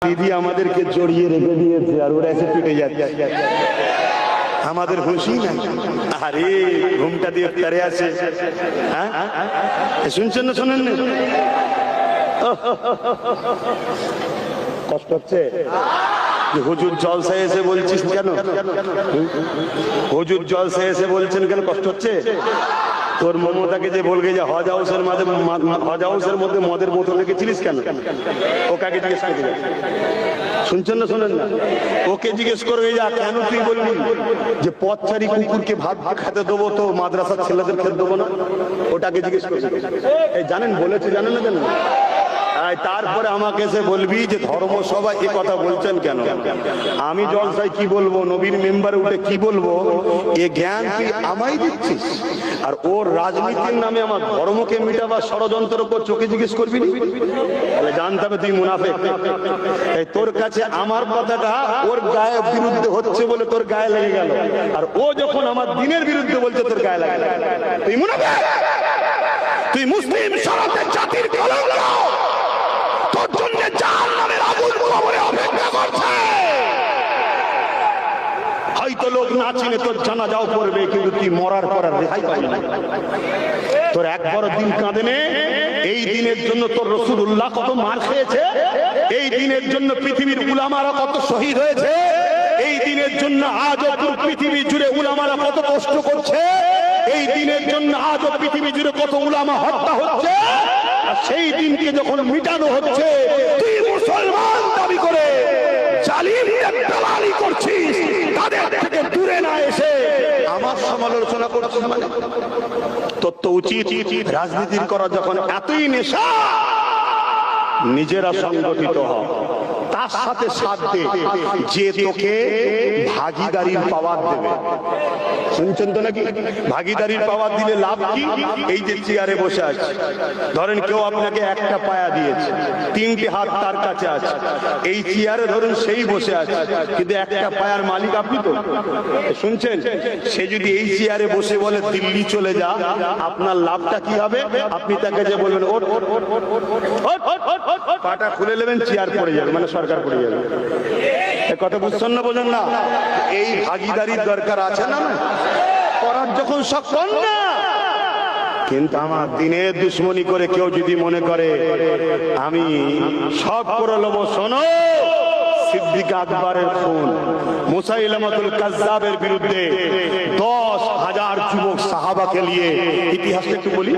দিদি আমাদেরকে জড়িয়ে রেখে দিয়েছে আর ওরা এসে পিটে যাচ্ছে, আমাদের খুশি না। আরে ঘুমটা দিয়ে তারে আছে, হ্যাঁ শুনছেন না শোনেন না? কষ্ট হচ্ছে? হুজুর জলসায় এসে বলছিস কেন? হুজুর জলসায় এসে বলছেন কেন? কষ্ট হচ্ছে? তোর মমতাকে যে বলবে যে হজ হাউসের মধ্যে মদের বোতল রেখেছিলিস কেন? ও কাকে জিজ্ঞেস করবে? শুনছেন না শোনেন না? ওকে জিজ্ঞেস করবে যা, কেন তুই বলবি যে পথচারী কুকুরকে ভাত খেতে দেবো তো মাদ্রাসার ছেলেদের খেতে দেবো না? ওটাকে জিজ্ঞেস করবে। এই জানেন বলেছে, জানেন না জানেন? তারপরে আমাকে এসে বলবি যে ধর্মসভায় এ কথা বলছেন কেন? আমি জলসায় কি বলবো, নবীর মেম্বারে উঠে কি বলবো, এ জ্ঞান তুই আমায় দিচ্ছিস আর ওর রাজনীতির নামে আমার ধর্মকে মিটাবার ষড়যন্ত্র উপর চোখে জিজ্ঞেস করবি? তাহলে জানতে হবে তুই মুনাফিক। এই তোর কাছে আমার কথাটা ওর গায়ে বিরুদ্ধে হচ্ছে বলে তোর গায়ে লেগে গেল, আর ও যখন আমার দিনের বিরুদ্ধে বলছে তোর গায়ে লাগে, তুই মুনাফিক, তুই মুসলিম সমাজের জাতির কলঙ্ক। তোর জন্য জাহান্নামের আগুন কবরে অপেক্ষা করছে। হয়তো লোক না চিনে তোর জানাজাও পড়বে, কিন্তু তুই মরার পর আর রেহাই পাবি না। তোর একবার দিন কাঁদেনে, এই দিনের জন্য তোর রাসূলুল্লাহ কত মার খেয়েছে, এই দিনের জন্য পৃথিবীর উলামারা কত শহীদ হয়েছে, এই দিনের জন্য আজও পৃথিবী জুড়ে উলামারা কত কষ্ট করছে, এই দিনের জন্য আজও পৃথিবী জুড়ে কত উলামা হত্যা হচ্ছে। আর সেই দিনকে যখন মিটানো হচ্ছে, তুই মুসলমান দাবি করে জালিমদের দালালি করছিস, তাদের থেকে দূরে না এসে আমার সমালোচনা করছিস। মানে তোর তো উচিত রাজনীতির করা যখন এতই নেশা, নিজেরা সংগঠিত হ, তার সাথে সাথ দে যে তোকে ভাগীদারির পাওয়ার দেবে। শুনছেন তো নাকি? ভাগীদারির পাওয়ার দিলে লাভ কি? এই যে চেয়ারে বসে আছে, ধরেন কেউ আপনাকে একটা পায়া দিয়েছে, তিনটি হাত তার কাছে আছে, এই চেয়ারে ধরুন সেই বসে আছে, কিন্তু একটা পায়ার মালিক আপনি তো। শুনছেন? সে যদি এই চেয়ারে বসে বলে দিল্লি চলে যা, আপনার লাভটা কি হবে? আপনি তাকে যে বলবেন ওঠ, পাটা খুলে নেবেন, চেয়ার পড়ে যাবে, মানে সরকার পড়ে যাবে। কথা বুঝছেন না? বোঝেন না? এই ভাগীদারির দরকার আছে না করার যখন সক্ষম না। কিন্তু আমার দিনের দুশ্মনী করে কেউ যদি মনে করে আমি সব করে নেবো, শোনো, সিদ্দিক আকবরের খুন, মুসাইলামাতুল কাজ্জাবের বিরুদ্ধে 10,000 যুবক সাহাবাকে নিয়ে, ইতিহাসটা একটু বলি।